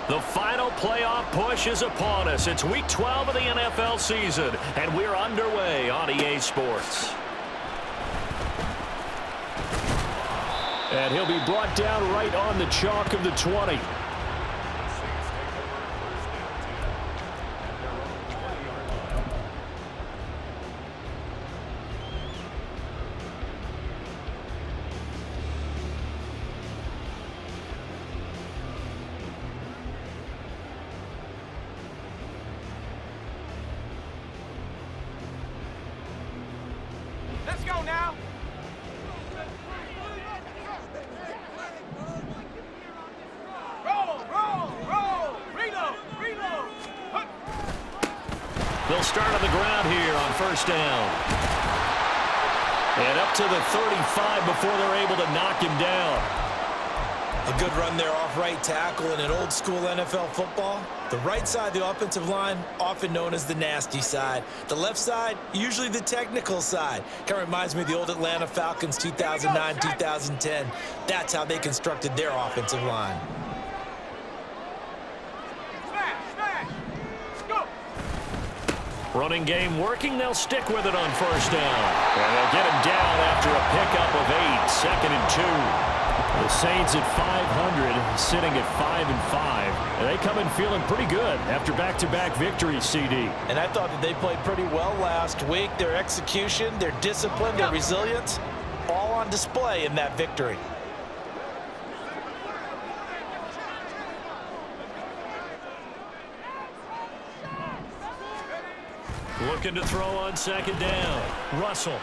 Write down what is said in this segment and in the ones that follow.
The final playoff push is upon us. It's Week 12 of the NFL season, and we're underway on EA Sports. And he'll be brought down right on the chalk of the 20. Let's go now. Roll. Reload. They'll start on the ground here on first down. And up to the 35 before they're able to knock him down. A good run there off right tackle in an old school NFL football. The right side of the offensive line, often known as the nasty side. The left side, usually the technical side. Kind of reminds me of the old Atlanta Falcons 2009-2010. That's how they constructed their offensive line. Smash. Go. Running game working. They'll stick with it on first down. And they'll get him down after a pickup of 8. Second and 2. The Saints at 500, sitting at 5-5. They come in feeling pretty good after back-to-back victories, CD. And I thought that they played pretty well last week. Their execution, their discipline, their resilience, all on display in that victory. Looking to throw on second down. Russell.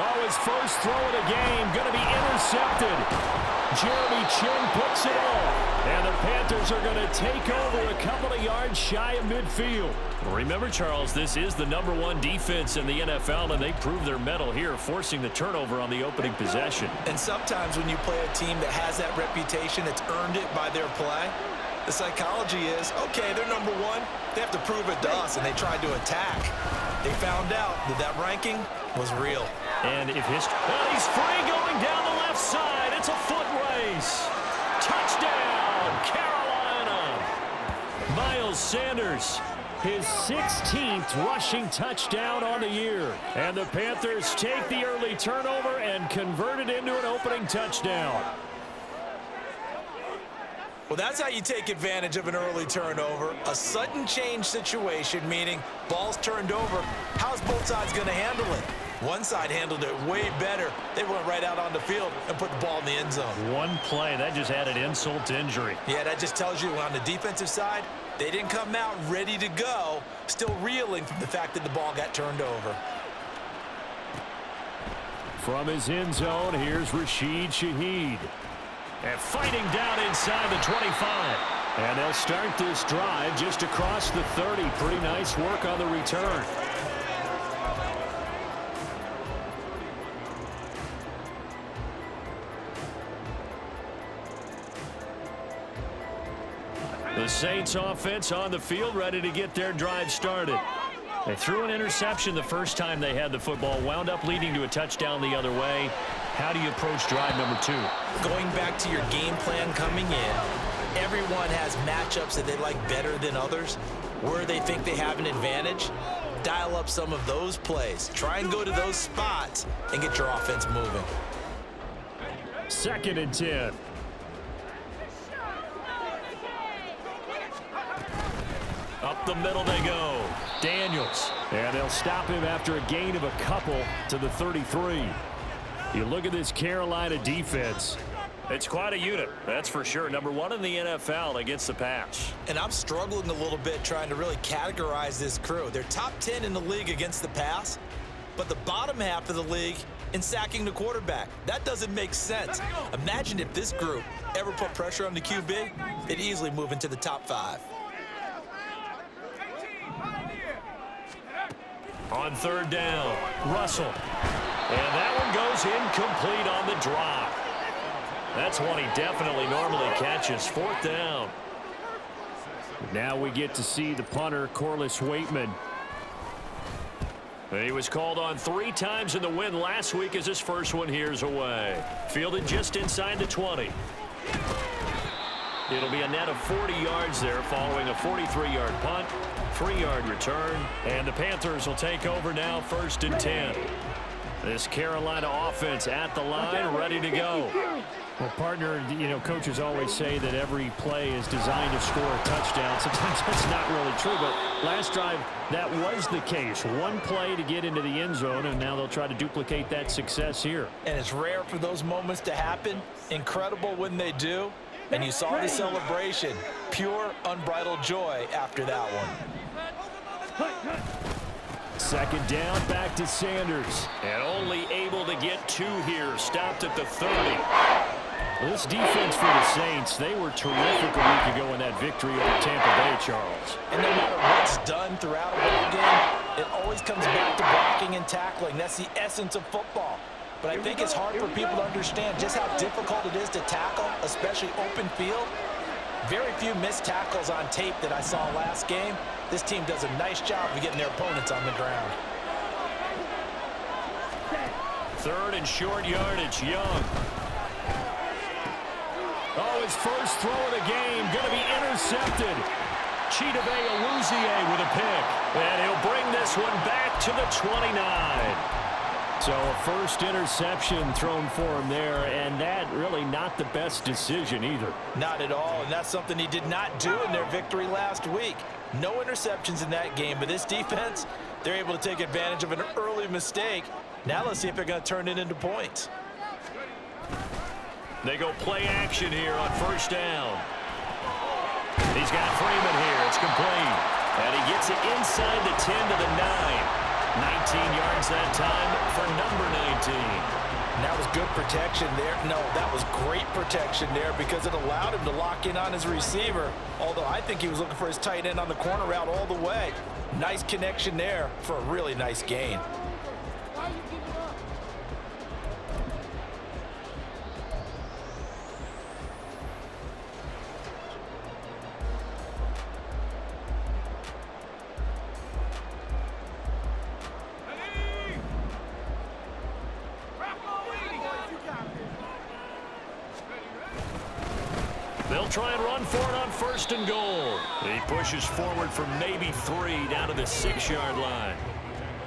Oh, his first throw of the game, going to be intercepted. Jeremy Chin puts it off. And the Panthers are going to take over a couple of yards shy of midfield. Remember, Charles, this is the #1 defense in the NFL, and they prove their mettle here, forcing the turnover on the opening possession. And sometimes when you play a team that has that reputation, it's earned it by their play. The psychology is, okay, they're #1. They have to prove it to us, and they tried to attack. They found out that ranking was real. And if he's free going down the left side. It's a foot race. Touchdown, Carolina. Miles Sanders, his 16th rushing touchdown on the year. And the Panthers take the early turnover and convert it into an opening touchdown. Well, that's how you take advantage of an early turnover. A sudden change situation, meaning ball's turned over. How's both sides going to handle it? One side handled it way better. They went right out on the field and put the ball in the end zone. One play, that just added insult to injury. Yeah, that just tells you on the defensive side, they didn't come out ready to go, still reeling from the fact that the ball got turned over. From his end zone, here's Rashid Shaheed. And fighting down inside the 25. And they'll start this drive just across the 30. Pretty nice work on the return. The Saints offense on the field, ready to get their drive started. They threw an interception the first time they had the football, wound up leading to a touchdown the other way. How do you approach drive number 2? Going back to your game plan coming in, everyone has matchups that they like better than others. Where they think they have an advantage, dial up some of those plays. Try and go to those spots and get your offense moving. Second and 10. Up the middle they go. Daniels. And they'll stop him after a gain of a couple to the 33. You look at this Carolina defense. It's quite a unit, that's for sure. #1 in the NFL against the pass. And I'm struggling a little bit trying to really categorize this crew. They're top 10 in the league against the pass, but the bottom half of the league in sacking the quarterback. That doesn't make sense. Imagine if this group ever put pressure on the QB, they'd easily move into the top 5. On third down, Russell. And that one goes incomplete on the drop. That's one he definitely normally catches. Fourth down. Now we get to see the punter, Corliss Waitman. He was called on 3 times in the win last week as his first one here's away. Fielded just inside the 20. It'll be a net of 40 yards there following a 43-yard punt, 3-yard return, and the Panthers will take over now 1st and 10. This Carolina offense at the line, ready to go. Well, partner, coaches always say that every play is designed to score a touchdown. Sometimes that's not really true, but last drive, that was the case. One play to get into the end zone, and now they'll try to duplicate that success here. And it's rare for those moments to happen. Incredible when they do. And you saw the celebration. Pure, unbridled joy after that one. 2nd down, back to Sanders. And only able to get 2 here. Stopped at the 30. Well, this defense for the Saints, they were terrific a week ago in that victory over Tampa Bay, Charles. And no matter what's done throughout a ball game, it always comes back to blocking and tackling. That's the essence of football. But I think it's hard for people to understand just how difficult it is to tackle, especially open field. Very few missed tackles on tape that I saw last game. This team does a nice job of getting their opponents on the ground. 3rd and short yardage, Young. Oh, his first throw of the game, going to be intercepted. Chidobe Awuzie with a pick. And he'll bring this one back to the 29. So a first interception thrown for him there, and that really not the best decision either. Not at all, and that's something he did not do in their victory last week. No interceptions in that game, but this defense, they're able to take advantage of an early mistake. Now let's see if they're going to turn it into points. They go play action here on 1st down. He's got Freeman here. It's complete. And he gets it inside the 10 to the 9. 19 yards that time for number 19. And that was good protection there. No, that was great protection there because it allowed him to lock in on his receiver. Although I think he was looking for his tight end on the corner route all the way. Nice connection there for a really nice gain. They'll try and run for it on 1st and goal. He pushes forward for maybe 3 down to the 6-yard line.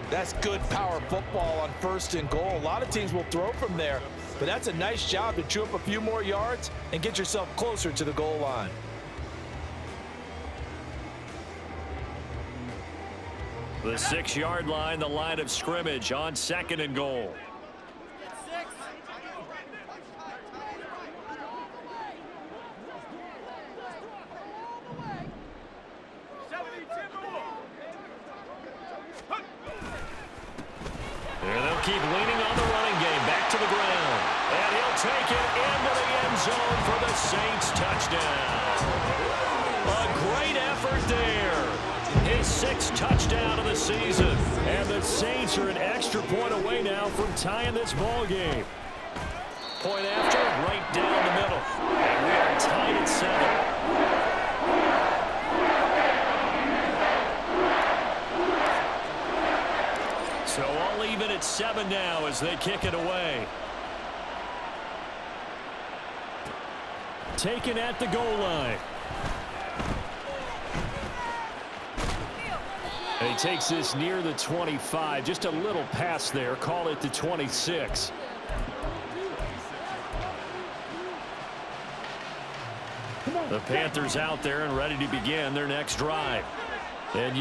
That's good power football on 1st and goal. A lot of teams will throw from there, but that's a nice job to chew up a few more yards and get yourself closer to the goal line. The 6-yard line, the line of scrimmage on 2nd and goal. And they'll keep leaning on the running game. Back to the ground. And he'll take it into the end zone for the Saints touchdown. A great effort there. His 6th touchdown of the season. And the Saints are an extra point away now from tying this ball game. Point after, right down the middle. And we are tied at 7. So all even at 7 now as they kick it away. Taken at the goal line. And he takes this near the 25. Just a little pass there. Call it the 26. The Panthers out there and ready to begin their next drive. And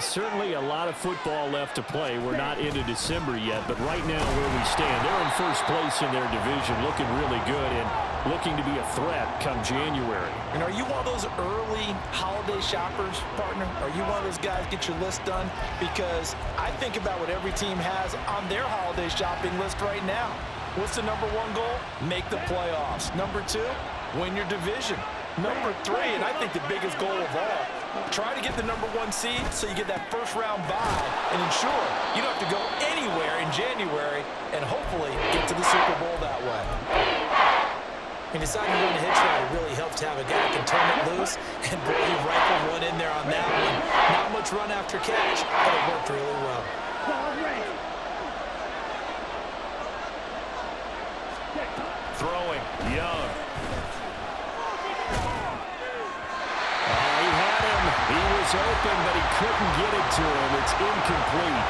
certainly a lot of football left to play. We're not into December yet, but right now where we stand, they're in 1st place in their division, looking really good and looking to be a threat come January. And are you one of those early holiday shoppers, partner? Are you one of those guys get your list done? Because I think about what every team has on their holiday shopping list right now. What's the number 1 goal? Make the playoffs. Number 2, win your division. Number 3, and I think the biggest goal of all, try to get the number 1 seed so you get that 1st round bye and ensure you don't have to go anywhere in January and hopefully get to the Super Bowl that way. And deciding to run a hitch route really helps to have a guy that can turn it loose. And boy, he rifled one in there on that one. Not much run after catch, but it worked really well. Throwing, Young. was open, but he couldn't get it to him. It's incomplete.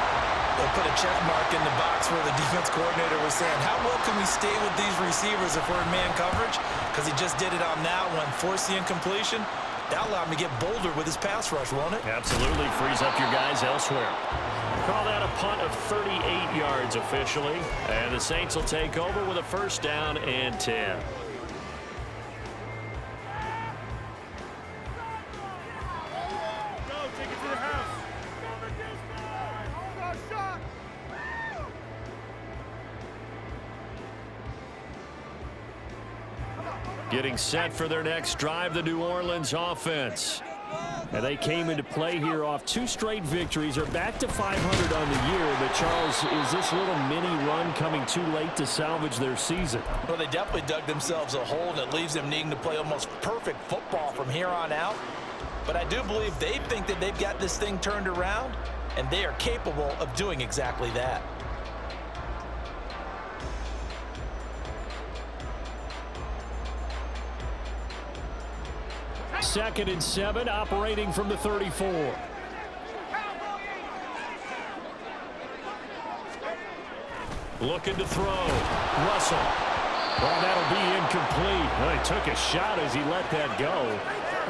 They'll put a check mark in the box where the defense coordinator was saying, how well can we stay with these receivers if we're in man coverage? Because he just did it on that one, forced the incompletion. That allowed him to get bolder with his pass rush, won't it? Absolutely frees up your guys elsewhere. Call that a punt of 38 yards officially. And the Saints will take over with a first down and 10. Getting set for their next drive, the New Orleans offense. And they came into play here off 2 straight victories. Are back to 500 on the year. But, Charles, is this little mini run coming too late to salvage their season? Well, they definitely dug themselves a hole, and it leaves them needing to play almost perfect football from here on out. But I do believe they think that they've got this thing turned around, and they are capable of doing exactly that. Second and 7, operating from the 34. Looking to throw. Russell. Well, that'll be incomplete. Well, he took a shot as he let that go.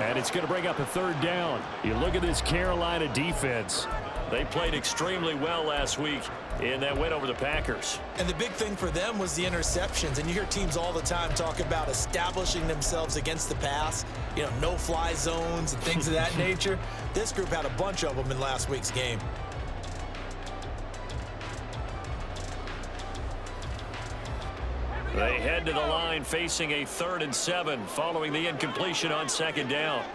And it's going to bring up a third down. You look at this Carolina defense. They played extremely well last week in that win over the Packers. And the big thing for them was the interceptions. And you hear teams all the time talk about establishing themselves against the pass, you know, no-fly zones and things of that nature. This group had a bunch of them in last week's game. They head to the line facing a 3rd and 7 following the incompletion on second down.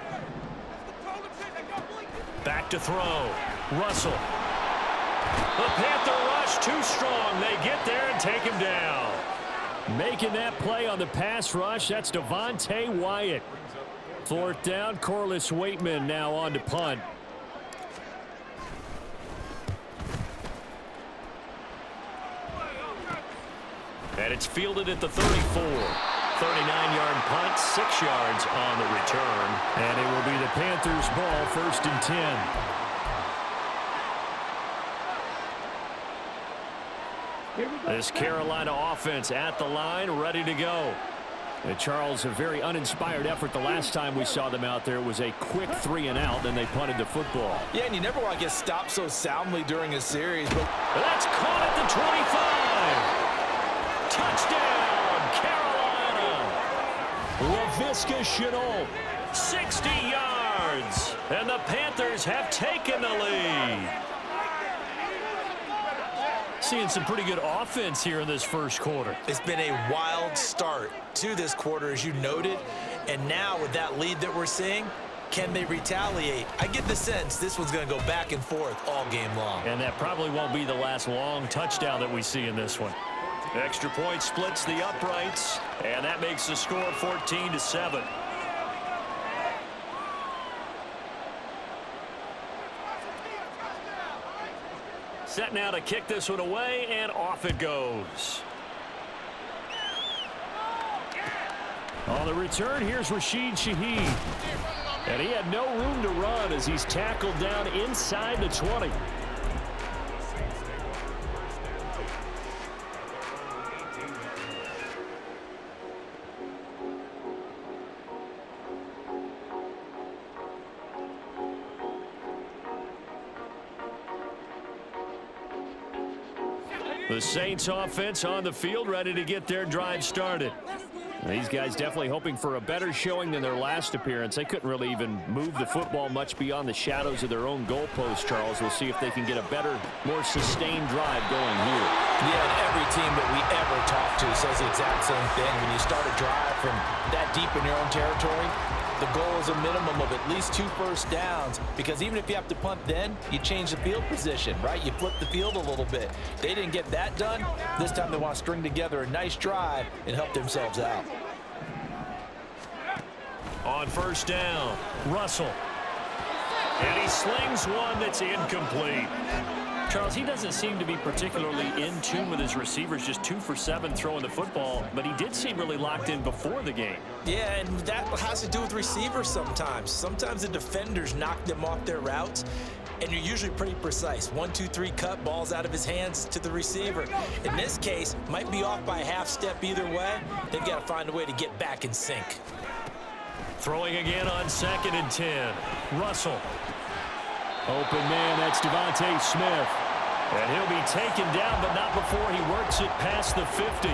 Back to throw. Russell. The Panther rush too strong. They get there and take him down. Making that play on the pass rush, that's Devontae Wyatt. 4th down, Corliss Waitman now on to punt. And it's fielded at the 34. 39-yard punt, 6 yards on the return. And it will be the Panthers' ball, 1st and 10. This Carolina offense at the line, ready to go. And Charles, a very uninspired effort the last time we saw them out there. It was a quick 3 and out, then they punted the football. Yeah, and you never want to get stopped so soundly during a series. But that's caught at the 25. Touchdown, Carolina. Laviska Shenault, 60 yards. And the Panthers have taken the lead. Seeing some pretty good offense here in this first quarter. It's been a wild start to this quarter, as you noted. And now with that lead that we're seeing, can they retaliate? I get the sense this one's going to go back and forth all game long. And that probably won't be the last long touchdown that we see in this one. Extra point splits the uprights, and that makes the score 14-7. Set now to kick this one away, and off it goes. On the return, here's Rashid Shaheed. And he had no room to run as he's tackled down inside the 20. The Saints offense on the field, ready to get their drive started. These guys definitely hoping for a better showing than their last appearance. They couldn't really even move the football much beyond the shadows of their own goalpost, Charles. We'll see if they can get a better, more sustained drive going here. Yeah, and every team that we ever talk to says the exact same thing. When you start a drive from that deep in your own territory, the goal is a minimum of at least 2 first downs, because even if you have to punt then, you change the field position, right? You flip the field a little bit. They didn't get that done. This time they want to string together a nice drive and help themselves out. On first down, Russell. And he slings one that's incomplete. Charles, he doesn't seem to be particularly in tune with his receivers, just 2 for 7 throwing the football, but he did seem really locked in before the game. Yeah, and that has to do with receivers sometimes. Sometimes the defenders knock them off their routes, and you're usually pretty precise. 1, 2, 3 cut, balls out of his hands to the receiver. In this case, might be off by a half step either way. They've got to find a way to get back in sync. Throwing again on 2nd and 10. Russell. Open man, that's Devontae Smith. And he'll be taken down, but not before he works it past the 50.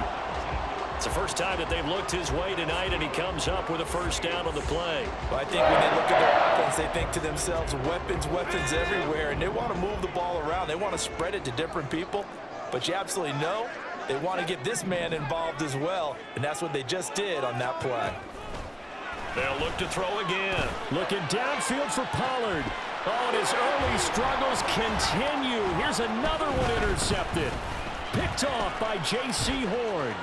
It's the first time that they've looked his way tonight, and he comes up with a first down on the play. Well, I think when they look at their offense, they think to themselves, weapons, weapons everywhere, and they want to move the ball around. They want to spread it to different people, but you absolutely know they want to get this man involved as well, and that's what they just did on that play. They'll look to throw again. Looking downfield for Pollard. Oh, and his early struggles continue. Here's another one intercepted. Picked off by J.C. Horn.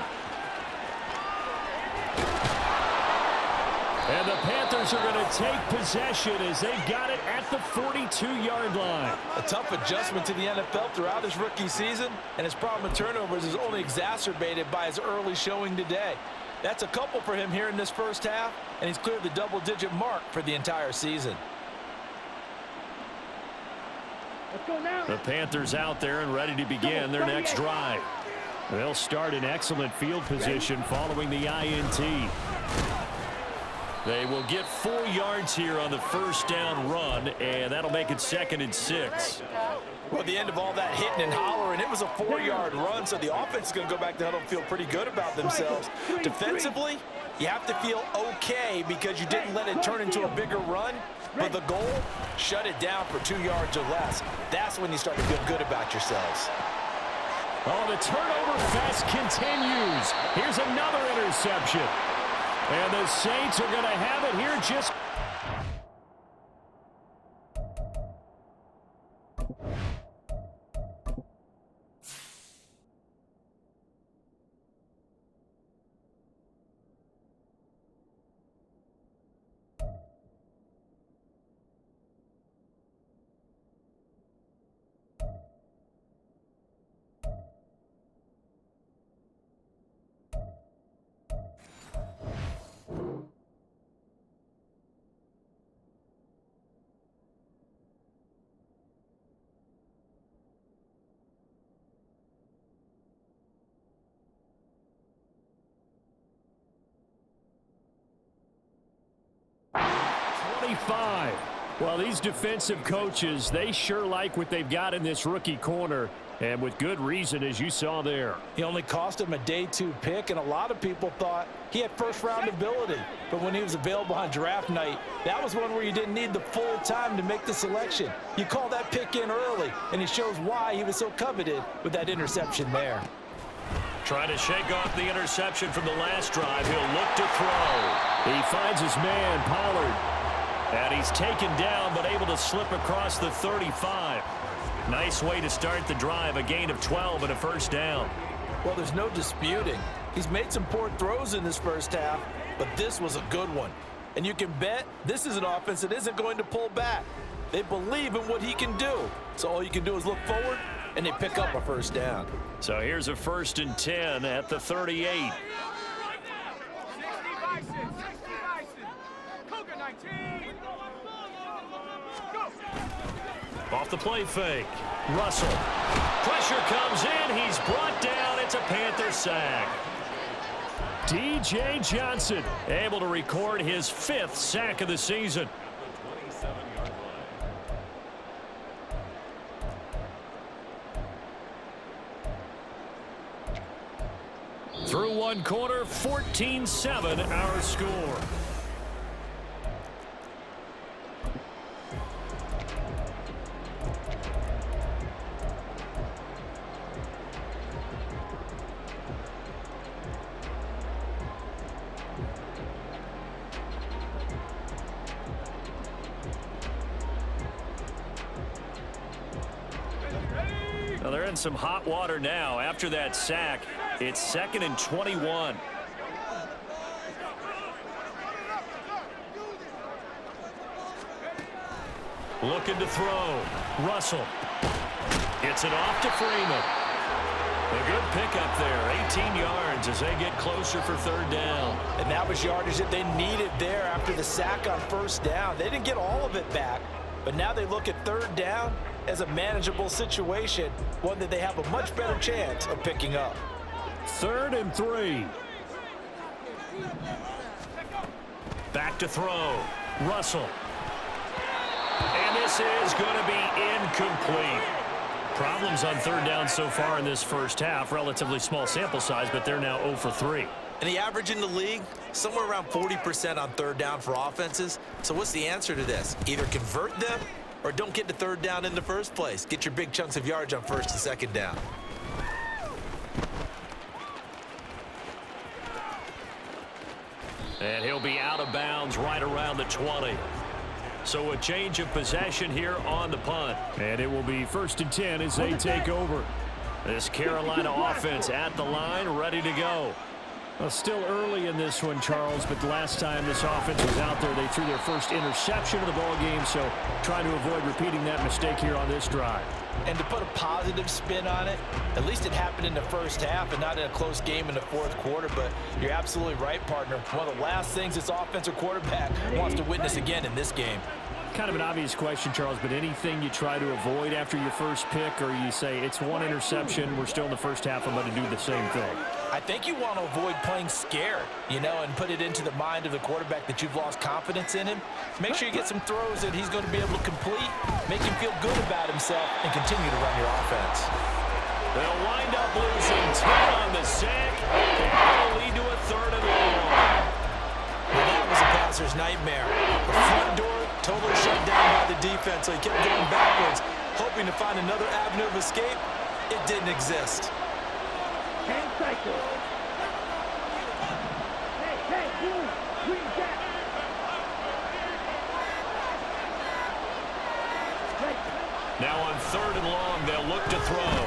And the Panthers are going to take possession as they've got it at the 42-yard line. A tough adjustment to the NFL throughout his rookie season, and his problem with turnovers is only exacerbated by his early showing today. That's a couple for him here in this first half, and he's cleared the double-digit mark for the entire season. The Panthers out there and ready to begin their next drive. They'll start in excellent field position following the INT. They will get 4 yards here on the first down run, and that'll make it 2nd and 6. Well, the end of all that hitting and hollering, it was a 4-yard run, so the offense is going to go back to the huddle and feel pretty good about themselves. Defensively, you have to feel okay because you didn't let it turn into a bigger run, but the goal, shut it down for 2 yards or less. That's when you start to feel good about yourselves. Oh, the turnover fest continues. Here's another interception. And the Saints are going to have it here just... Well, these defensive coaches, they sure like what they've got in this rookie corner, and with good reason, as you saw there. He only cost him a day 2 pick, and a lot of people thought he had first-round ability. But when he was available on draft night, that was one where you didn't need the full time to make the selection. You call that pick in early, and it shows why he was so coveted with that interception there. Trying to shake off the interception from the last drive. He'll look to throw. He finds his man, Pollard. And he's taken down, but able to slip across the 35. Nice way to start the drive, a gain of 12 and a first down. Well, there's no disputing. He's made some poor throws in this first half, but this was a good one. And you can bet this is an offense that isn't going to pull back. They believe in what he can do. So all you can do is look forward, and they pick up a first down. So here's a 1st and 10 at the 38. Off the play fake. Russell. Pressure comes in. He's brought down. It's a Panther sack. D.J. Johnson able to record his 5th sack of the season. Through one quarter, 14-7 our score. Well, they're in some hot water now. After that sack, it's 2nd and 21. Looking to throw. Russell. It's Gets it off to Freeman. A good pickup there, 18 yards as they get closer for third down. And that was yardage that they needed there after the sack on first down. They didn't get all of it back, but now they look at third down as a manageable situation, one that they have a much better chance of picking up. 3rd and 3. Back to throw. Russell. And this is going to be incomplete. Problems on third down so far in this first half. Relatively small sample size, but they're now 0 for 3. And the average in the league, somewhere around 40% on third down for offenses. So what's the answer to this? Either convert them or don't get to third down in the first place. Get your big chunks of yardage on first and second down. And he'll be out of bounds right around the 20. So a change of possession here on the punt. And it will be 1st and 10 as they take over. This Carolina offense at the line, ready to go. Well, still early in this one, Charles, but the last time this offense was out there, they threw their first interception of the ball game, so trying to avoid repeating that mistake here on this drive. And to put a positive spin on it, at least it happened in the first half and not in a close game in the fourth quarter, but you're absolutely right, partner. One of the last things this offensive quarterback wants to witness again in this game. Kind of an obvious question, Charles, but anything you try to avoid after your first pick, or you say it's one interception, we're still in the first half, I'm going to do the same thing? I think you want to avoid playing scared, you know, and put it into the mind of the quarterback that you've lost confidence in him. Make sure you get some throws that he's going to be able to complete, make him feel good about himself, and continue to run your offense. They'll wind up losing 10 on the sack. That'll lead to a 3rd and long. Well, that was a passer's nightmare. The front door totally shut down by the defense, so he kept going backwards, hoping to find another avenue of escape. It didn't exist. Now on 3rd and long, they'll look to throw.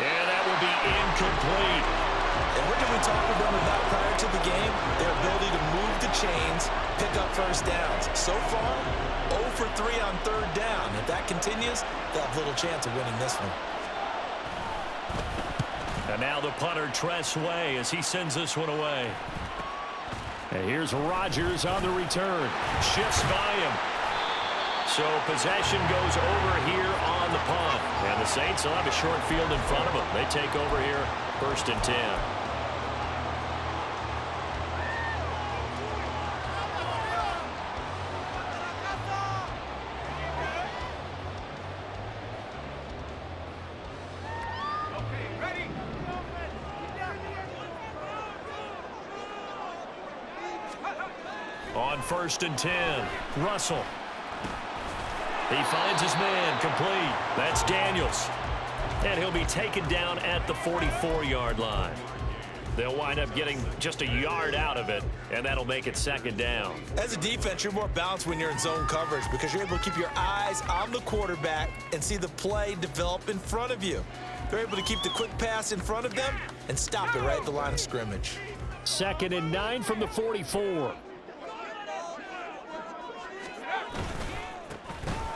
And that will be incomplete. And what did we talk with them about prior to the game? Their ability to move the chains, pick up first downs. So far, 0 for 3 on third down. If that continues, they'll have little chance of winning this one. And now the punter, Tress Way, as he sends this one away. And here's Rodgers on the return. Shifts by him. So possession goes over here on the punt. And the Saints will have a short field in front of them. They take over here, 1st and 10. On 1st and 10, Russell. He finds his man, complete. That's Daniels. And he'll be taken down at the 44-yard line. They'll wind up getting just a yard out of it, and that'll make it 2nd down. As a defense, you're more balanced when you're in zone coverage because you're able to keep your eyes on the quarterback and see the play develop in front of you. They're able to keep the quick pass in front of them and stop it right at the line of scrimmage. 2nd and 9 from the 44.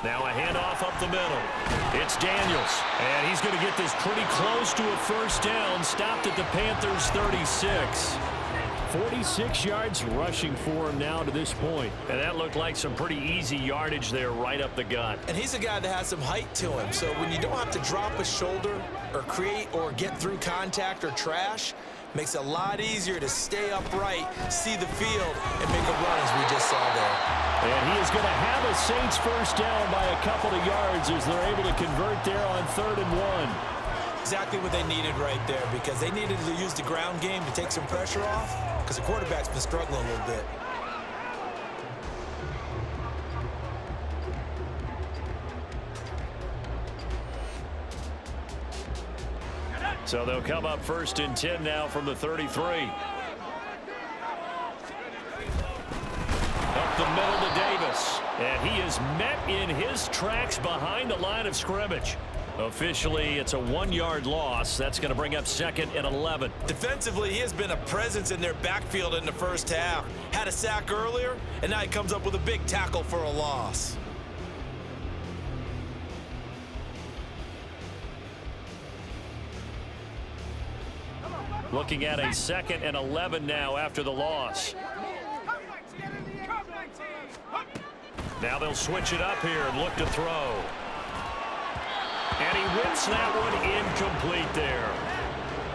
Now a handoff up the middle. It's Daniels, and he's going to get this pretty close to a first down. Stopped at the Panthers' 36. 46 yards rushing for him now to this point. And that looked like some pretty easy yardage there right up the gut. And he's a guy that has some height to him, so when you don't have to drop a shoulder or create or get through contact or trash, makes it a lot easier to stay upright, see the field, and make a run as we just saw there. And he is going to have a Saints first down by a couple of yards as they're able to convert there on 3rd and 1. Exactly what they needed right there because they needed to use the ground game to take some pressure off because the quarterback's been struggling a little bit. So they'll come up 1st and 10 now from the 33. Up the middle to Davis. And he is met in his tracks behind the line of scrimmage. Officially, it's a 1-yard loss. That's going to bring up 2nd and 11. Defensively, he has been a presence in their backfield in the first half. Had a sack earlier, and now he comes up with a big tackle for a loss. Looking at a 2nd and 11 now after the loss. Now they'll switch it up here and look to throw. And he whips that one incomplete there.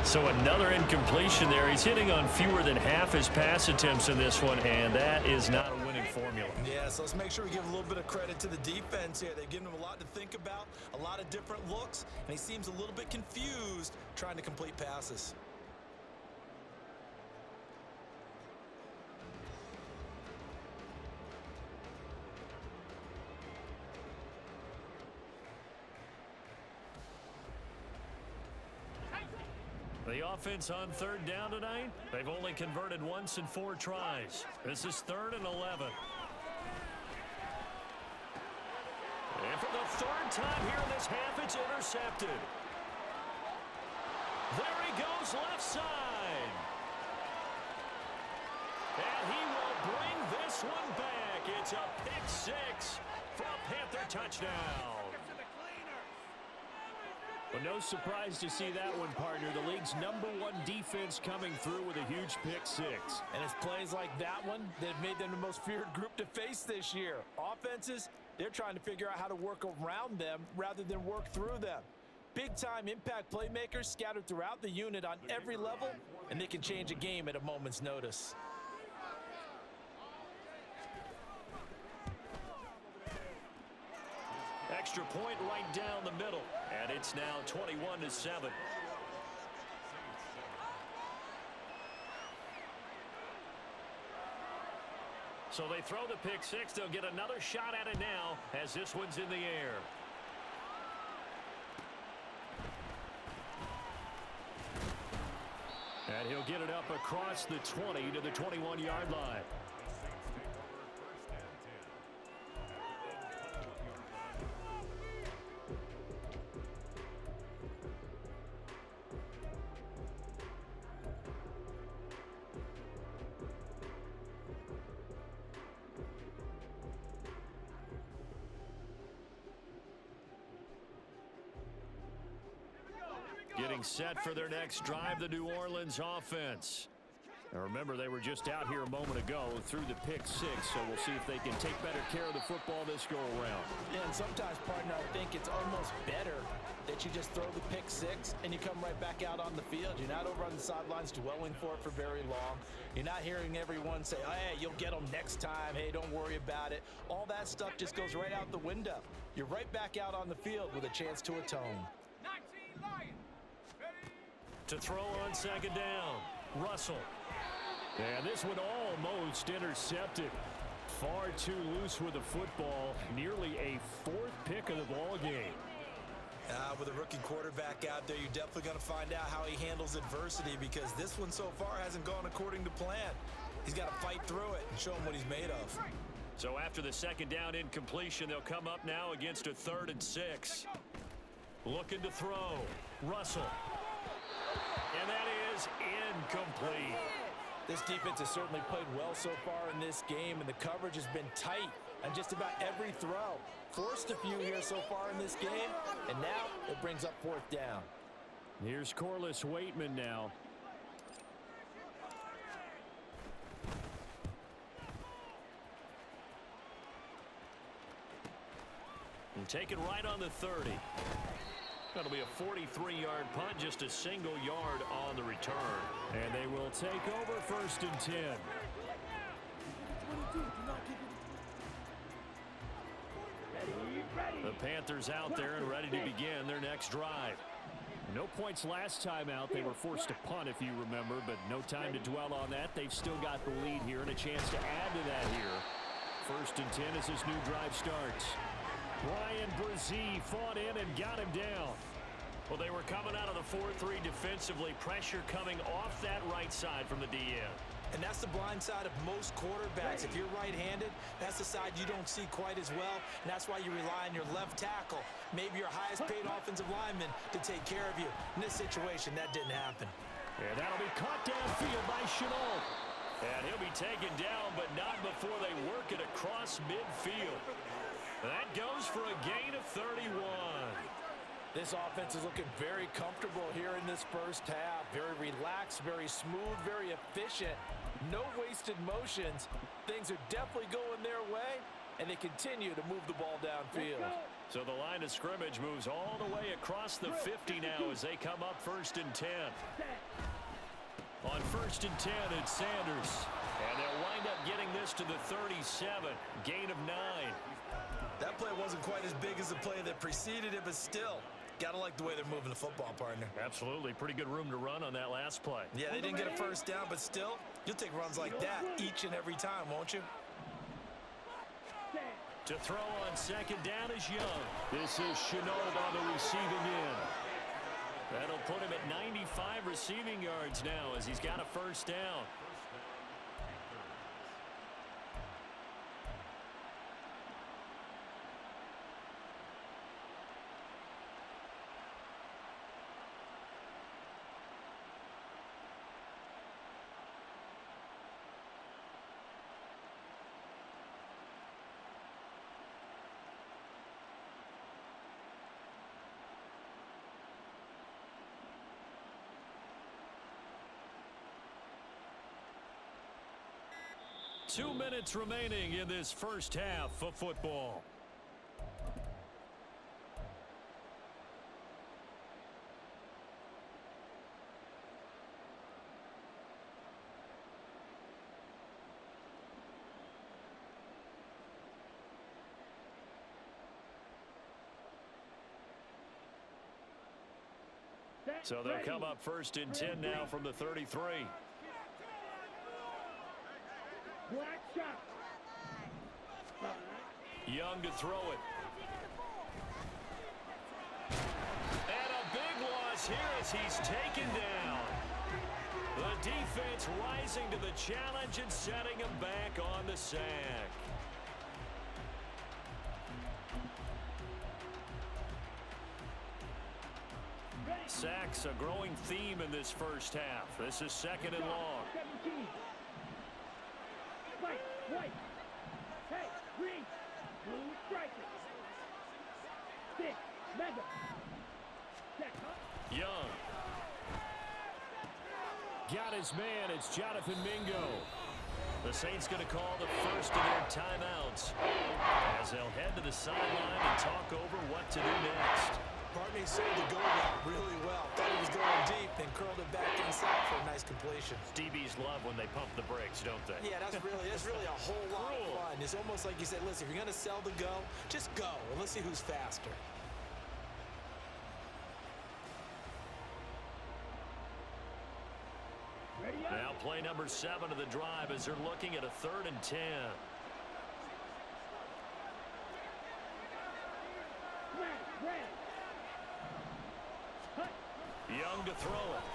So another incompletion there. He's hitting on fewer than half his pass attempts in this one, and that is not a winning formula. Yeah, so let's make sure we give a little bit of credit to the defense here. They've given him a lot to think about, a lot of different looks, and he seems a little bit confused trying to complete passes. The offense on 3rd down tonight, they've only converted once in 4 tries. This is 3rd and 11. And for the 3rd time here in this half, it's intercepted. There he goes left side. And he will bring this one back. It's a pick 6 for a Panther touchdown. Well, no surprise to see that one, partner. The league's #1 defense coming through with a huge pick 6. And it's plays like that one that have made them the most feared group to face this year. Offenses, they're trying to figure out how to work around them rather than work through them. Big-time impact playmakers scattered throughout the unit on every level, and they can change a game at a moment's notice. Extra point right down the middle, and it's now 21-7. So they throw the pick 6. They'll get another shot at it now as this one's in the air. And he'll get it up across the 20 to the 21-yard line. Getting set for their next drive, the New Orleans offense. Now remember, they were just out here a moment ago through the pick 6, so we'll see if they can take better care of the football this go-around. Yeah, and sometimes, partner, I think it's almost better that you just throw the pick 6 and you come right back out on the field. You're not over on the sidelines dwelling for it for very long. You're not hearing everyone say, oh, hey, you'll get them next time. Hey, don't worry about it. All that stuff just goes right out the window. You're right back out on the field with a chance to atone. 19 Lions. To throw on 2nd down, Russell. And this one almost intercepted. Far too loose with the football. Nearly a 4th pick of the ball game. With a rookie quarterback out there, you're definitely going to find out how he handles adversity, because this one so far hasn't gone according to plan. He's got to fight through it and show him what he's made of. So after the 2nd down incompletion, they'll come up now against a 3rd and 6. Looking to throw. Russell. And that is incomplete. This defense has certainly played well so far in this game, and the coverage has been tight on just about every throw. Forced a few here so far in this game, and now it brings up 4th down. Here's Corliss Waitman now. And take it right on the 30. That'll be a 43-yard punt, just a single yard on the return. And they will take over 1st and 10. The Panthers out there and ready to begin their next drive. No points last time out. They were forced to punt, if you remember, but no time to dwell on that. They've still got the lead here and a chance to add to that here. 1st and 10 as this new drive starts. Brian Brzee fought in and got him down. Well, they were coming out of the 4-3 defensively. Pressure coming off that right side from the DN. And that's the blind side of most quarterbacks. If you're right-handed, that's the side you don't see quite as well. And that's why you rely on your left tackle, maybe your highest-paid offensive lineman, to take care of you. In this situation, that didn't happen. And that'll be caught downfield by Chenault. And he'll be taken down, but not before they work it across midfield. That goes for a gain of 31. This offense is looking very comfortable here in this first half. Very relaxed, very smooth, very efficient. No wasted motions. Things are definitely going their way, and they continue to move the ball downfield. So the line of scrimmage moves all the way across the 50 now as they come up 1st and 10. On 1st and 10, it's Sanders. And they'll wind up getting this to the 37. Gain of 9. That play wasn't quite as big as the play that preceded it, but still, gotta like the way they're moving the football, partner. Absolutely. Pretty good room to run on that last play. Yeah, they didn't get a first down, but still, you'll take runs like that each and every time, won't you? To throw on 2nd down is Young. This is Chenault on the receiving end. That'll put him at 95 receiving yards now as he's got a first down. Two minutes remaining in this first half of football. So they'll come up 1st and 10 now from the 33. Young to throw it. And a big loss here as he's taken down. The defense rising to the challenge and setting him back on the sack. Sacks a growing theme in this first half. This is 2nd and long. 17. White. Hey, green. Blue striker. 6. Mega. Young. Got his man. It's Jonathan Mingo. The Saints going to call the first of their timeouts as they'll head to the sideline and talk over what to do next. Partney sold the go route really well. Thought he was going deep, then curled it back inside for a nice completion. DBs love when they pump the brakes, don't they? Yeah, that's really a whole lot of fun. It's almost like you said, listen, if you're going to sell the go, just go, and let's see who's faster. Now play number 7 of the drive as they're looking at a 3rd and 10. Young to throw it.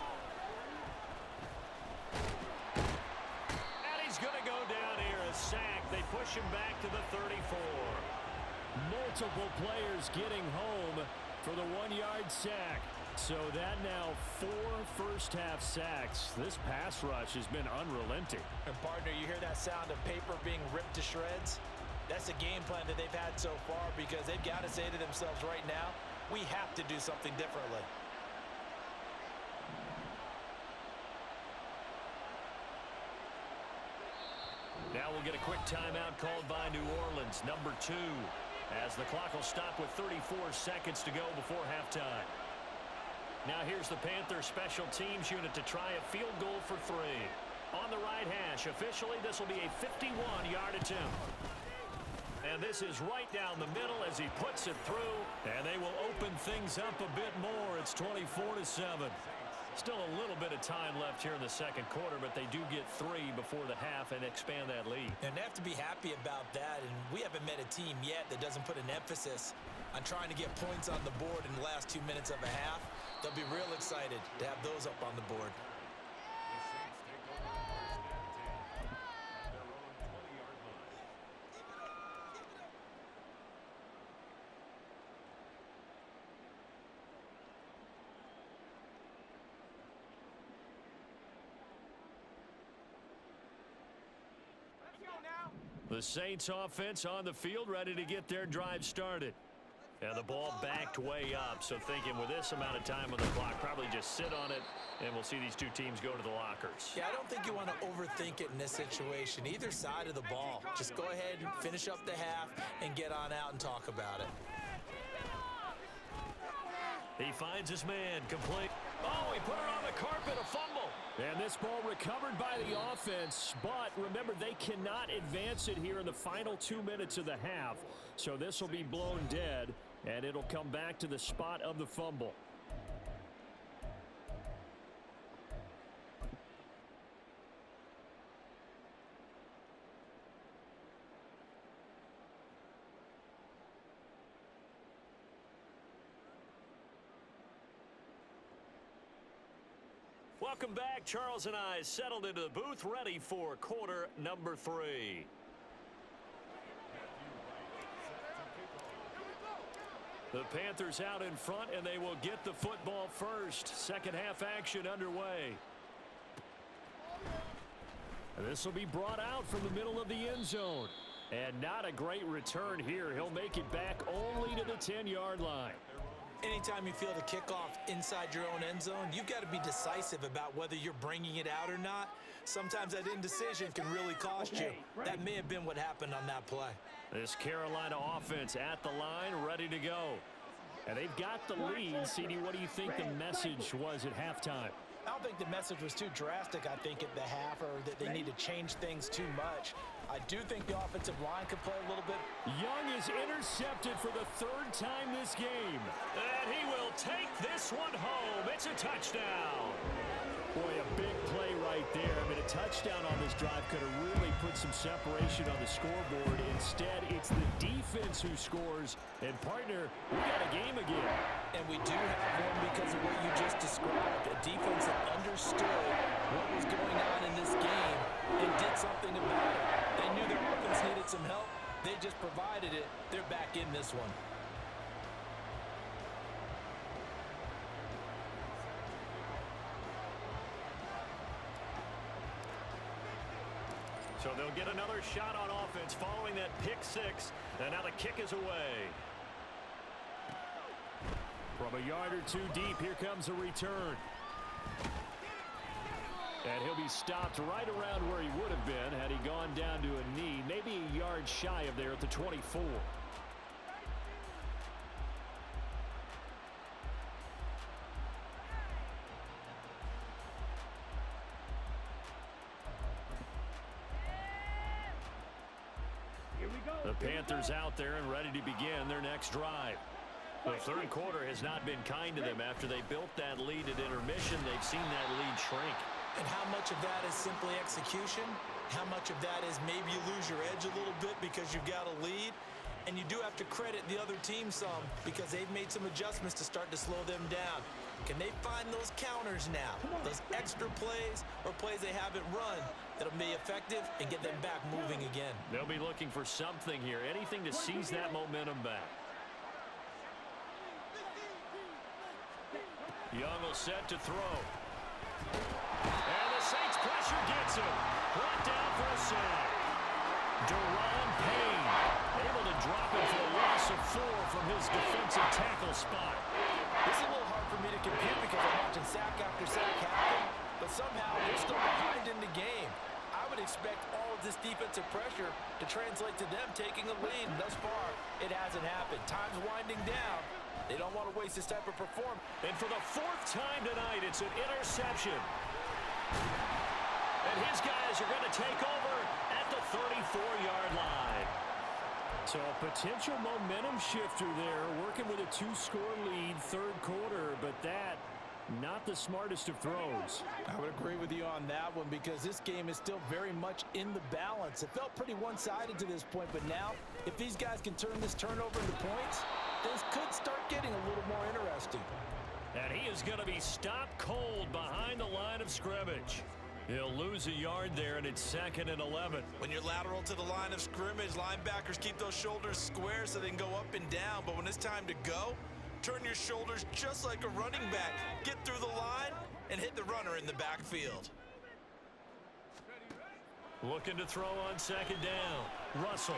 And he's going to go down here, a sack. They push him back to the 34. Multiple players getting home for the 1-yard sack. So that now 4 first-half sacks. This pass rush has been unrelenting. And, partner, you hear that sound of paper being ripped to shreds? That's a game plan that they've had so far because they've got to say to themselves right now, we have to do something differently. Now we'll get a quick timeout called by New Orleans, number 2, as the clock will stop with 34 seconds to go before halftime. Now here's the Panthers special teams unit to try a field goal for 3. On the right hash, officially this will be a 51-yard attempt. And this is right down the middle as he puts it through, and they will open things up a bit more. It's 24-7. Still a little bit of time left here in the second quarter, but they do get 3 before the half and expand that lead. And they have to be happy about that, and we haven't met a team yet that doesn't put an emphasis on trying to get points on the board in the last 2 minutes of a half. They'll be real excited to have those up on the board. Let's go now. The Saints offense on the field, ready to get their drive started. And the ball backed way up, so thinking with this amount of time on the clock, probably just sit on it, and we'll see these two teams go to the lockers. Yeah, I don't think you want to overthink it in this situation. Either side of the ball. Just go ahead and finish up the half and get on out and talk about it. He finds his man, complete. Oh, he put it on the carpet, a fumble. And this ball recovered by the offense, but remember, they cannot advance it here in the final 2 minutes of the half. So this will be blown dead, and it'll come back to the spot of the fumble. Welcome back. Charles and I settled into the booth, ready for quarter number 3. The Panthers out in front, and they will get the football first. Second half action underway. And this will be brought out from the middle of the end zone. And not a great return here. He'll make it back only to the 10-yard line. Anytime you feel the kickoff inside your own end zone, you've got to be decisive about whether you're bringing it out or not. Sometimes that indecision can really cost you. That may have been what happened on that play. This Carolina offense at the line, ready to go. And they've got the lead. CD, what do you think the message was at halftime? I don't think the message was too drastic, I think, at the half, or that they need to change things too much. I do think the offensive line could play a little bit. Young is intercepted for the 3rd time this game. And he will take this one home. It's a touchdown. Boy, a big play right there. I mean, a touchdown on this drive could have really put some separation on the scoreboard. Instead, it's the defense who scores. And, partner, we got a game again. And we do have one because of what you just described. A defense that understood what was going on in this game and did something about it. They knew their offense needed some help. They just provided it. They're back in this one. So they'll get another shot on offense following that pick 6. And now the kick is away. From a yard or two deep, here comes a return. And he'll be stopped right around where he would have been had he gone down to a knee, maybe a yard shy of there at the 24. The Panthers out there and ready to begin their next drive. The third quarter has not been kind to them. After they built that lead at intermission, they've seen that lead shrink. And how much of that is simply execution? How much of that is maybe you lose your edge a little bit because you've got a lead? And you do have to credit the other team some because they've made some adjustments to start to slow them down. Can they find those counters now, those extra plays or plays they haven't run that'll be effective and get them back moving again? They'll be looking for something here, anything to seize that momentum back. Young will set to throw. And the Saints pressure gets him. Brought down for a sack. Deron Payne able to drop it for a loss of 4 from his defensive tackle spot. This is a little hard for me to compute because I'm watching sack after sack happen, but somehow they're still behind in the game. I would expect all of this defensive pressure to translate to them taking a lead, and thus far, it hasn't happened. Time's winding down. They don't want to waste this type of performance. And for the 4th time tonight, it's an interception. And his guys are going to take over at the 34-yard line. So a potential momentum shifter there, working with a 2-score lead, third quarter, but that, not the smartest of throws. I would agree with you on that one because this game is still very much in the balance. It felt pretty one-sided to this point, but now, if these guys can turn this turnover into points, things could start getting a little more interesting. And he is going to be stopped cold behind the line of scrimmage. He'll lose a yard there, and it's 2nd and 11. When you're lateral to the line of scrimmage, linebackers keep those shoulders square so they can go up and down. But when it's time to go, turn your shoulders just like a running back. Get through the line and hit the runner in the backfield. Looking to throw on 2nd down. Russell.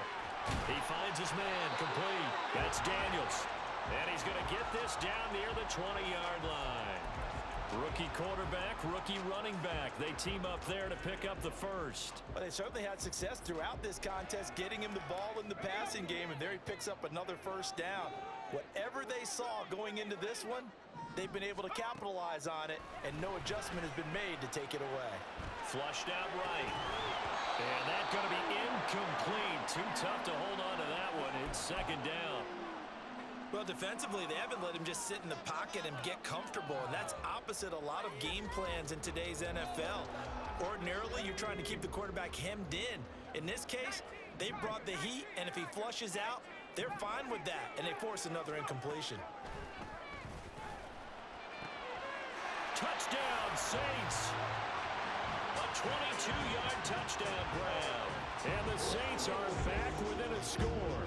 He finds his man complete. That's Daniels. And he's going to get this down near the 20-yard line. Rookie quarterback, rookie running back. They team up there to pick up the first. Well, they certainly had success throughout this contest, getting him the ball in the passing game, and there he picks up another first down. Whatever they saw going into this one, they've been able to capitalize on it, and no adjustment has been made to take it away. Flushed out right. And that's going to be incomplete. Too tough to hold on to that one. It's second down. Well, defensively, they haven't let him just sit in the pocket and get comfortable, and that's opposite a lot of game plans in today's NFL. Ordinarily, you're trying to keep the quarterback hemmed in. In this case, they brought the heat, and if he flushes out, they're fine with that, and they force another incompletion. Touchdown, Saints! A 22-yard touchdown grab. And the Saints are back within a score.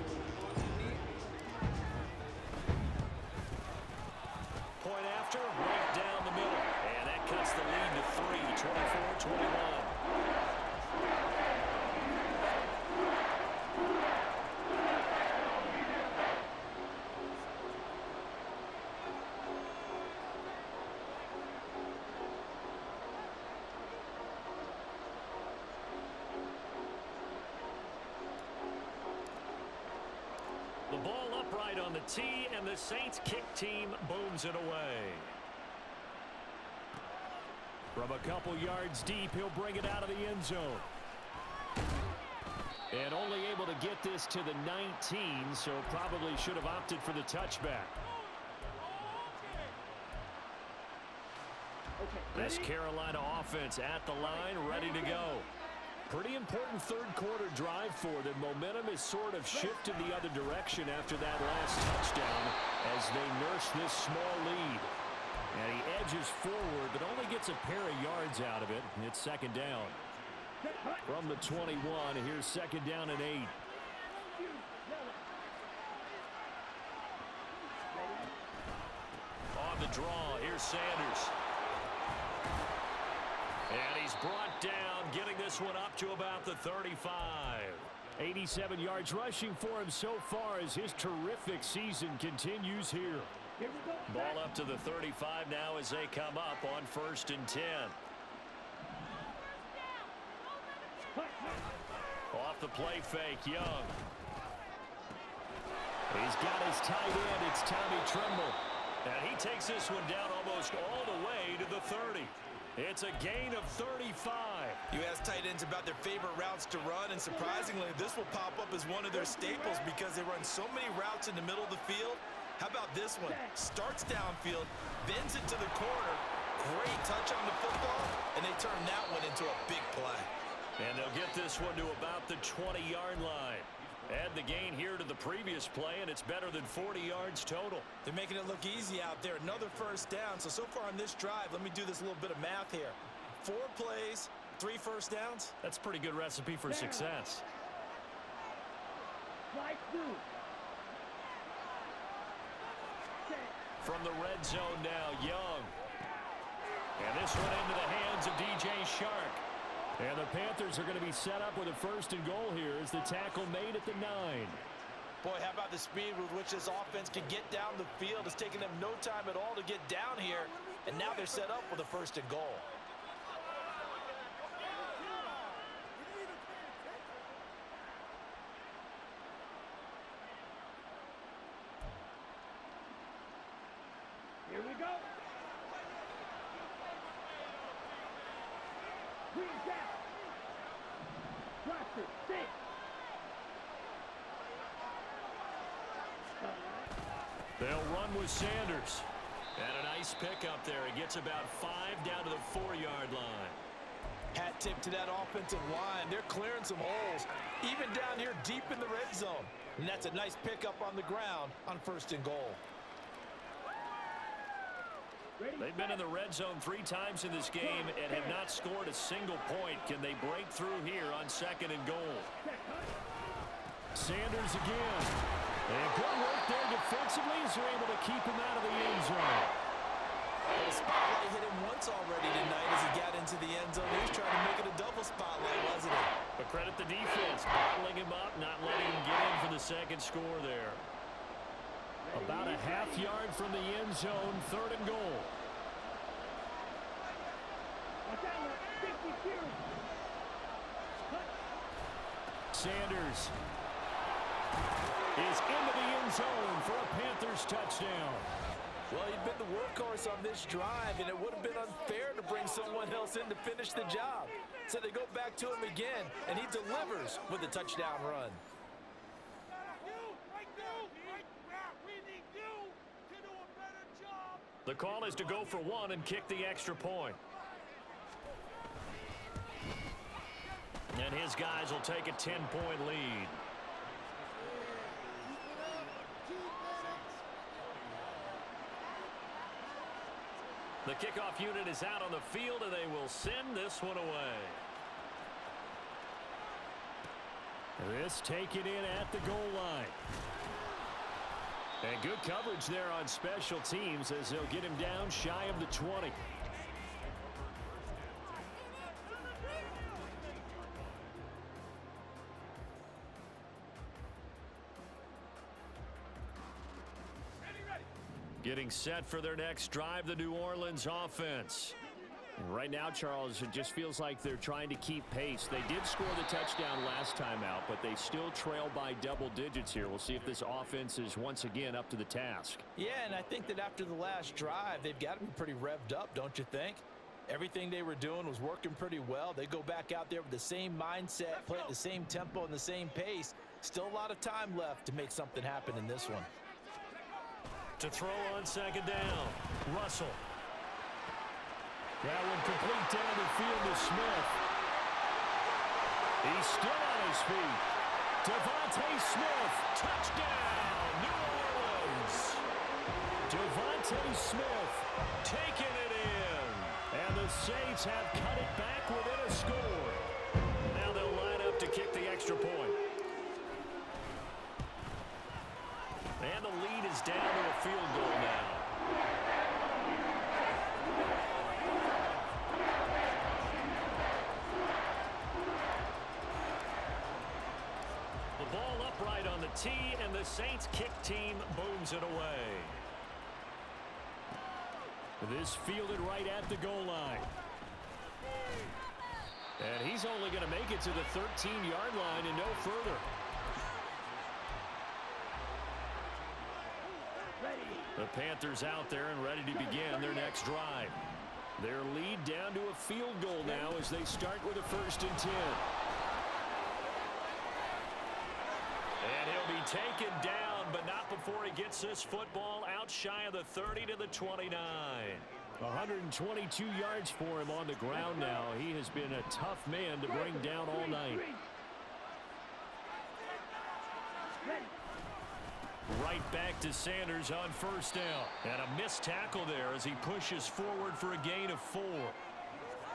Point after, right down the middle. And that cuts the lead to 3, 24-21. The ball upright on the tee, and the Saints kick team booms it away. From a couple yards deep, he'll bring it out of the end zone. And only able to get this to the 19, so probably should have opted for the touchback. This Carolina offense at the line, ready to go. Pretty important third quarter drive for them. Momentum is sort of shifted the other direction after that last touchdown as they nurse this small lead. And he edges forward, but only gets a pair of yards out of it. It's second down. From the 21, here's second down and 8. On the draw, here's Sanders. And he's brought down, getting this one up to about the 35. 87 yards rushing for him so far as his terrific season continues here. Ball up to the 35 now as they come up on 1st and 10. Off the play fake, Young. He's got his tight end. It's Tommy Tremble. And he takes this one down almost all the way to the 30. It's a gain of 35. You ask tight ends about their favorite routes to run, and surprisingly, this will pop up as one of their staples because they run so many routes in the middle of the field. How about this one? Starts downfield, bends it to the corner, great touch on the football, and they turn that one into a big play. And they'll get this one to about the 20-yard line. Add the gain here to the previous play, and it's better than 40 yards total. They're making it look easy out there. Another first down. So far on this drive, let me do this little bit of math here. 4 plays, 3 first downs. That's a pretty good recipe for success. From the red zone now, Young. And this one into the hands of DJ Shark. And the Panthers are going to be set up with a 1st and goal here as the tackle made at the 9. Boy, how about the speed with which this offense can get down the field? It's taken them no time at all to get down here, and now they're set up with a 1st and goal. Here we go. Green down. Watch it. Stick. They'll run with Sanders. And a nice pickup there. He gets about 5 down to the 4-yard line. Hat tip to that offensive line. They're clearing some holes, even down here deep in the red zone. And that's a nice pickup on the ground on 1st and goal. They've been in the red zone 3 times in this game and have not scored a single point. Can they break through here on 2nd and goal? Sanders again. And good work there defensively as they're able to keep him out of the end zone. The spotlight hit him once already tonight as he got into the end zone. He was trying to make it a double spotlight, wasn't he? But credit the defense, bottling him up, not letting him get in for the 2nd score there. About a half yard from the end zone, 3rd and goal. Sanders is into the end zone for a Panthers touchdown. Well, he'd been the workhorse on this drive, and it would have been unfair to bring someone else in to finish the job. So they go back to him again, and he delivers with a touchdown run. The call is to go for 1 and kick the extra point. And his guys will take a 10-point lead. The kickoff unit is out on the field, and they will send this one away. This taken in at the goal line. And good coverage there on special teams as they'll get him down shy of the 20. Getting set for their next drive, the New Orleans offense. Right now, Charles, it just feels like they're trying to keep pace. They did score the touchdown last time out, but they still trail by double digits here. We'll see if this offense is once again up to the task. Yeah, and I think that after the last drive, they've got to be pretty revved up, don't you think? Everything they were doing was working pretty well. They go back out there with the same mindset, play at the same tempo and the same pace. Still a lot of time left to make something happen in this one. To throw on 2nd down, Russell. That one complete down the field to Smith. He's still on his feet. Devontae Smith, touchdown, New Orleans. Devontae Smith taking it in. And the Saints have cut it back within a score. Now they'll line up to kick the extra point. And the lead is down to a field goal now. The ball upright on the tee, and the Saints kick team booms it away. This fielded right at the goal line. And he's only going to make it to the 13-yard line and no further. The Panthers out there and ready to begin their next drive. Their lead down to a field goal now as they start with a 1st and 10. And he'll be taken down, but not before he gets this football out shy of the 30 to the 29. 122 yards for him on the ground now. He has been a tough man to bring down all night. Right back to Sanders on 1st down. And a missed tackle there as he pushes forward for a gain of 4.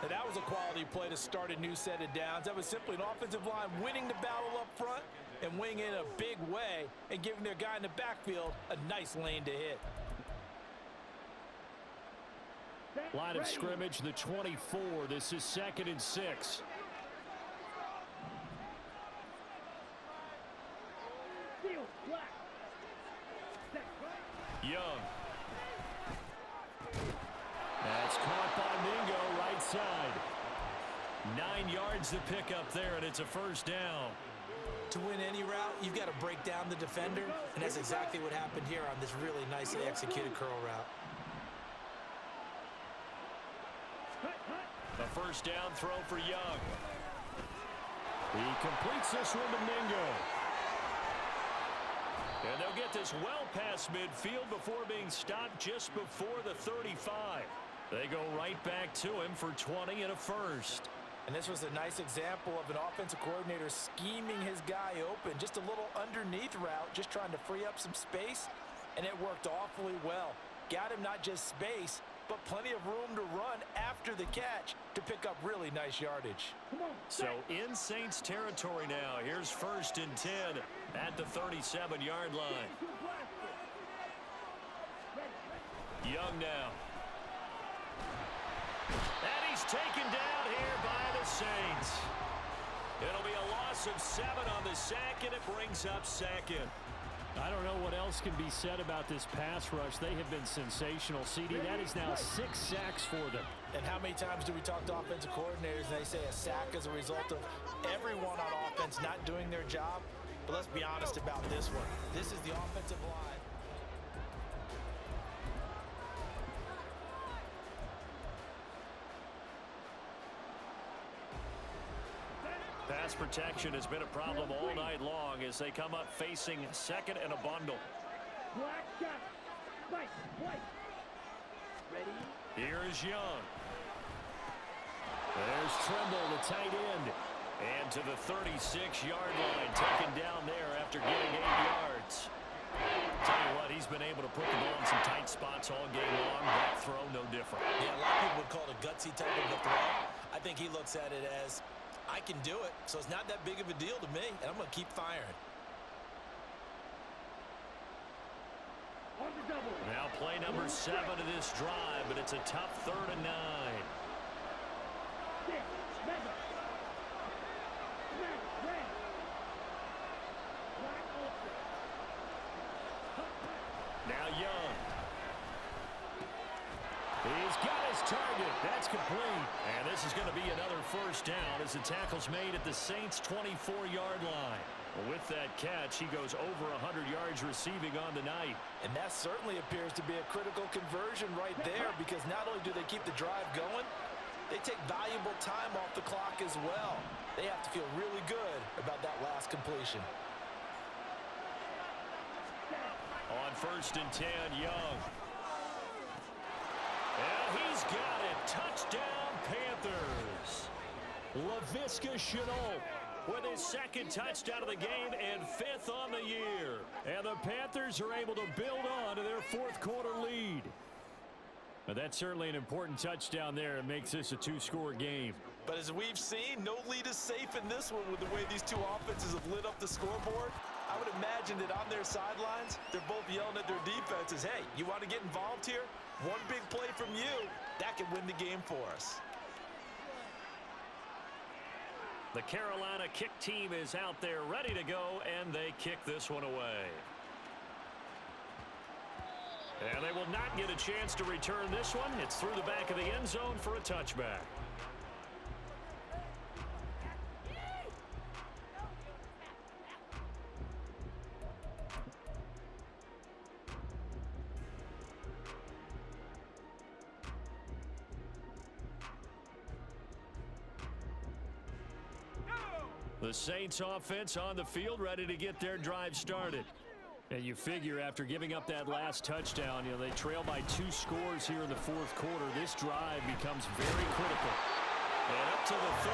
And that was a quality play to start a new set of downs. That was simply an offensive line winning the battle up front and winning in a big way and giving their guy in the backfield a nice lane to hit. Line of scrimmage, the 24. This is 2nd and 6. Young. That's caught by Mingo right side. 9 yards to pick up there, and it's a 1st down. To win any route, you've got to break down the defender, and that's exactly what happened here on this really nicely executed curl route. A 1st down throw for Young. He completes this one to Mingo. And they'll get this well past midfield before being stopped just before the 35. They go right back to him for 20 and a 1st. And this was a nice example of an offensive coordinator scheming his guy open. Just a little underneath route, just trying to free up some space, and it worked awfully well. Got him not just space, but plenty of room to run after the catch to pick up really nice yardage. So in Saints territory now. Here's 1st and 10 at the 37-yard line. Young now. And he's taken down here by the Saints. It'll be a loss of 7 on the sack, and it brings up 2nd. I don't know what else can be said about this pass rush. They have been sensational. CD, that is now 6 sacks for them. And how many times do we talk to offensive coordinators and they say a sack is a result of everyone on offense not doing their job? But let's be honest about this one. This is the offensive line. Pass protection has been a problem all night long as they come up facing second and a bundle. Black shot. Spike. White. Ready? Here is Young. There's Trimble, the tight end. And to the 36-yard line, taken down there after getting 8 yards. Tell you what, he's been able to put the ball in some tight spots all game long. That throw, no different. Yeah, a lot of people would call it a gutsy type of a throw. I think he looks at it as, I can do it, so it's not that big of a deal to me, and I'm going to keep firing. On the double. Now play number 7 of this drive, but it's a tough 3rd and 9. 6. Mega. Smash. Red. Black ultra. Now Young. He's got his target. That's complete. And this is going to be another first down as the tackle's made at the Saints' 24-yard line. With that catch, he goes over 100 yards receiving on the night. And that certainly appears to be a critical conversion right there, because not only do they keep the drive going, they take valuable time off the clock as well. They have to feel really good about that last completion. On 1st and 10, Young. And he's got it. Touchdown, Panthers. Laviska Shenault with his 2nd touchdown of the game and 5th on the year. And the Panthers are able to build on to their 4th quarter lead. But that's certainly an important touchdown there. It makes this a 2-score game. But as we've seen, no lead is safe in this one with the way these two offenses have lit up the scoreboard. I would imagine that on their sidelines, they're both yelling at their defenses, hey, you want to get involved here? One big play from you, that could win the game for us. The Carolina kick team is out there ready to go, and they kick this one away. And they will not get a chance to return this one. It's through the back of the end zone for a touchback. The Saints offense on the field ready to get their drive started. And you figure after giving up that last touchdown, they trail by 2 scores here in the 4th quarter. This drive becomes very critical. And up to the 35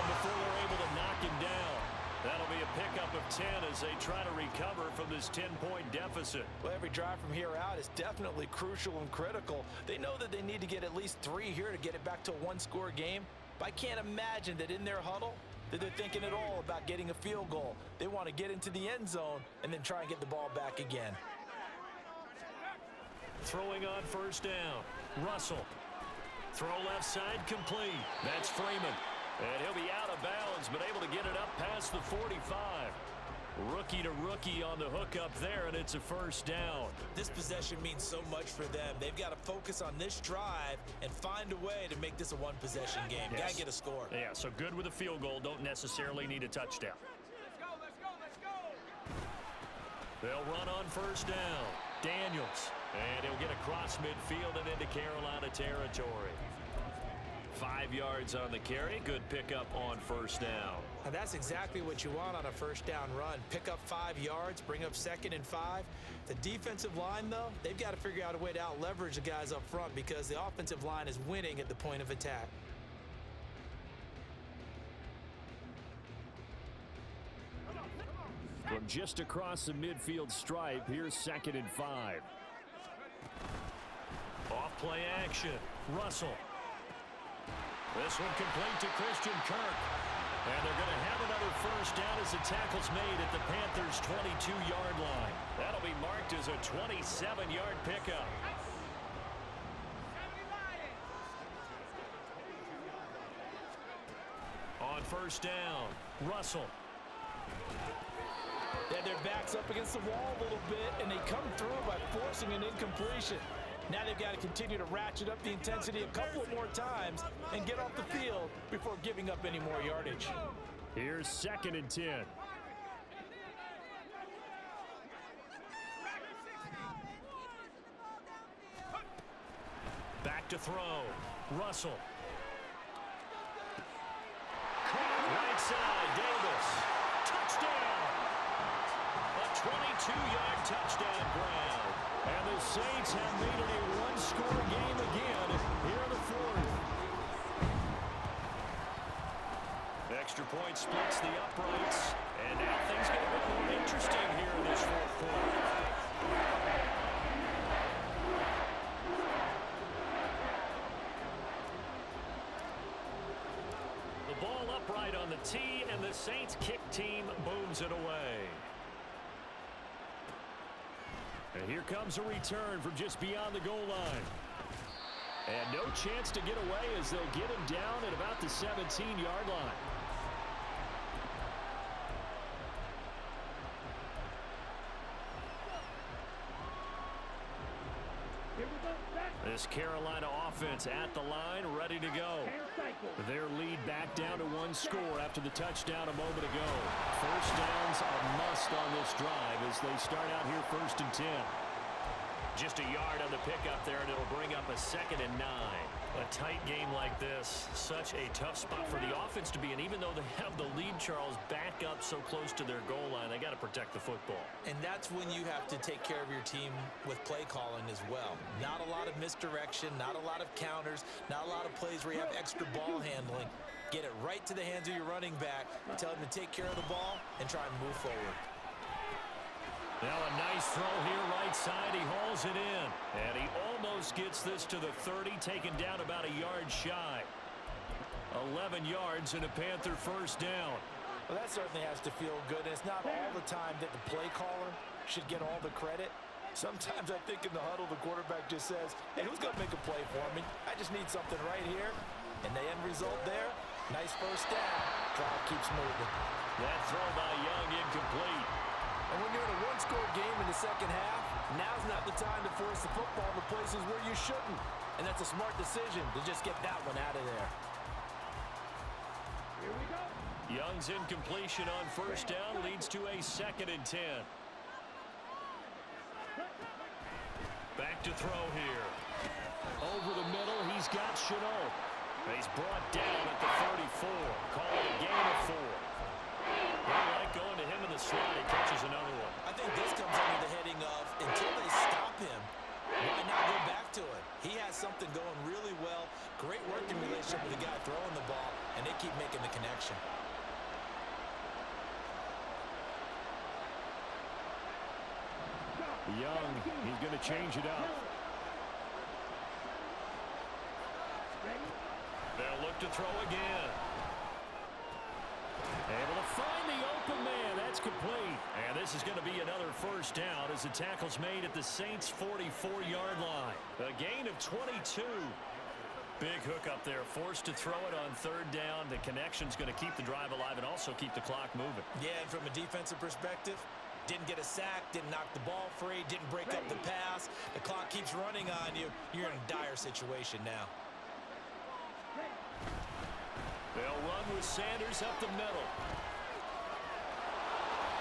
before they're able to knock him down. That'll be a pickup of 10 as they try to recover from this 10-point deficit. Well, every drive from here out is definitely crucial and critical. They know that they need to get at least 3 here to get it back to a 1-score game. But I can't imagine that in their huddle that they're thinking at all about getting a field goal. They want to get into the end zone and then try and get the ball back again. Throwing on 1st down. Russell. Throw left side complete. That's Freeman. And he'll be out of bounds, but able to get it up past the 45. Rookie to rookie on the hookup there, and it's a first down. This possession means so much for them. They've got to focus on this drive and find a way to make this a 1-possession game. Yes. Got to get a score. Yeah, so good with a field goal. Don't necessarily need a touchdown. Let's go, let's go, let's go. They'll run on 1st down. Daniels. And he'll get across midfield and into Carolina territory. 5 yards on the carry. Good pickup on 1st down. Now that's exactly what you want on a 1st down run. Pick up 5 yards, bring up 2nd and 5. The defensive line, though, they've got to figure out a way to out-leverage the guys up front because the offensive line is winning at the point of attack. From just across the midfield stripe, here's 2nd and 5. Off play action. Russell. This one complete to Christian Kirk. And they're going to have another first down as the tackle's made at the Panthers' 22-yard line. That'll be marked as a 27-yard pickup. On 1st down, Russell. They had their backs up against the wall a little bit, and they come through by forcing an incompletion. Now they've got to continue to ratchet up the intensity a couple more times and get off the field before giving up any more yardage. Here's 2nd and 10. Back to throw. Russell. Right side, Davis. Touchdown. A 22-yard touchdown grab. And the Saints have made it a one-score game again here in the 4th. Extra point splits the uprights. And now things get a bit more interesting here in this 4th quarter. Ball upright on the tee, and the Saints kick team booms it away. And here comes a return from just beyond the goal line. And no chance to get away as they'll get him down at about the 17-yard line. This Carolina offense at the line, ready to go. Their lead back down to 1 score after the touchdown a moment ago. First downs a must on this drive as they start out here 1st and 10. Just a yard on the pickup there, and it'll bring up a 2nd and 9. A tight game like this, such a tough spot for the offense to be in. Even though they have the lead, Charles, back up so close to their goal line, they got to protect the football. And that's when you have to take care of your team with play calling as well. Not a lot of misdirection, not a lot of counters, not a lot of plays where you have extra ball handling. Get it right to the hands of your running back, tell him to take care of the ball, and try and move forward. Now a nice throw here right side. He hauls it in. And he almost gets this to the 30, taken down about a yard shy. 11 yards and a Panther first down. Well, that certainly has to feel good. And it's not all the time that the play caller should get all the credit. Sometimes I think in the huddle, the quarterback just says, hey, who's going to make a play for me? I just need something right here. And the end result there, nice first down. Drive keeps moving. That throw by Young incomplete. And when you're in a one-score game in the second half, now's not the time to force the football to places where you shouldn't. And that's a smart decision to just get that one out of there. Here we go. Young's incompletion on first down leads to a 2nd and 10. Back to throw here. Over the middle, he's got Chenault. He's brought down at the 34. Call it a gain of 4. They like going to him in the slot. He catches another one. I think this comes under the heading of, until they stop him, why not go back to it? He has something going really well. Great working relationship with the guy throwing the ball, and they keep making the connection. Young, he's going to change it up. They'll look to throw again. Able to find the open man. That's complete. And this is going to be another first down as the tackle's made at the Saints' 44-yard line. A gain of 22. Big hook up there. Forced to throw it on 3rd down. The connection's going to keep the drive alive and also keep the clock moving. Yeah, and from a defensive perspective, didn't get a sack, didn't knock the ball free, didn't break up the pass. The clock keeps running on you. You're in a dire situation now. They'll run with Sanders up the middle.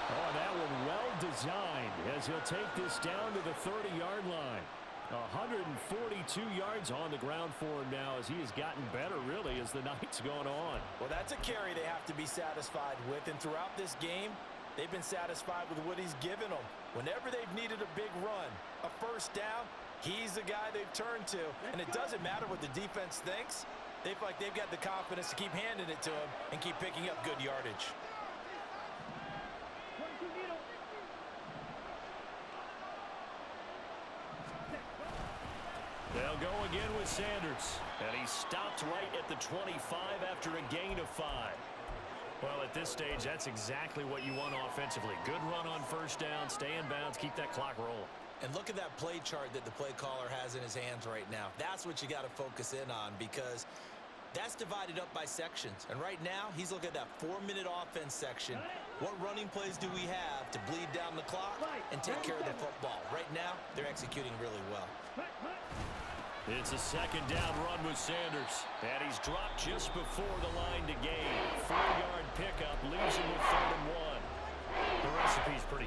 Oh, that one well designed as he'll take this down to the 30-yard line. 142 yards on the ground for him now as he has gotten better, really, as the night's gone on. Well, that's a carry they have to be satisfied with, and throughout this game, they've been satisfied with what he's given them. Whenever they've needed a big run, a first down, he's the guy they've turned to, and it doesn't matter what the defense thinks. They feel like they've got the confidence to keep handing it to him and keep picking up good yardage. They'll go again with Sanders. And he stopped right at the 25 after a gain of 5. Well, at this stage, that's exactly what you want offensively. Good run on first down, stay in bounds, keep that clock rolling. And look at that play chart that the play caller has in his hands right now. That's what you got to focus in on because that's divided up by sections. And right now, he's looking at that 4-minute offense section. What running plays do we have to bleed take care of the football. Right now, they're executing really well. It's a second down run with Sanders. And he's dropped just before the line to gain. 4-yard pickup leaves him with 3rd and 1. The recipe's pretty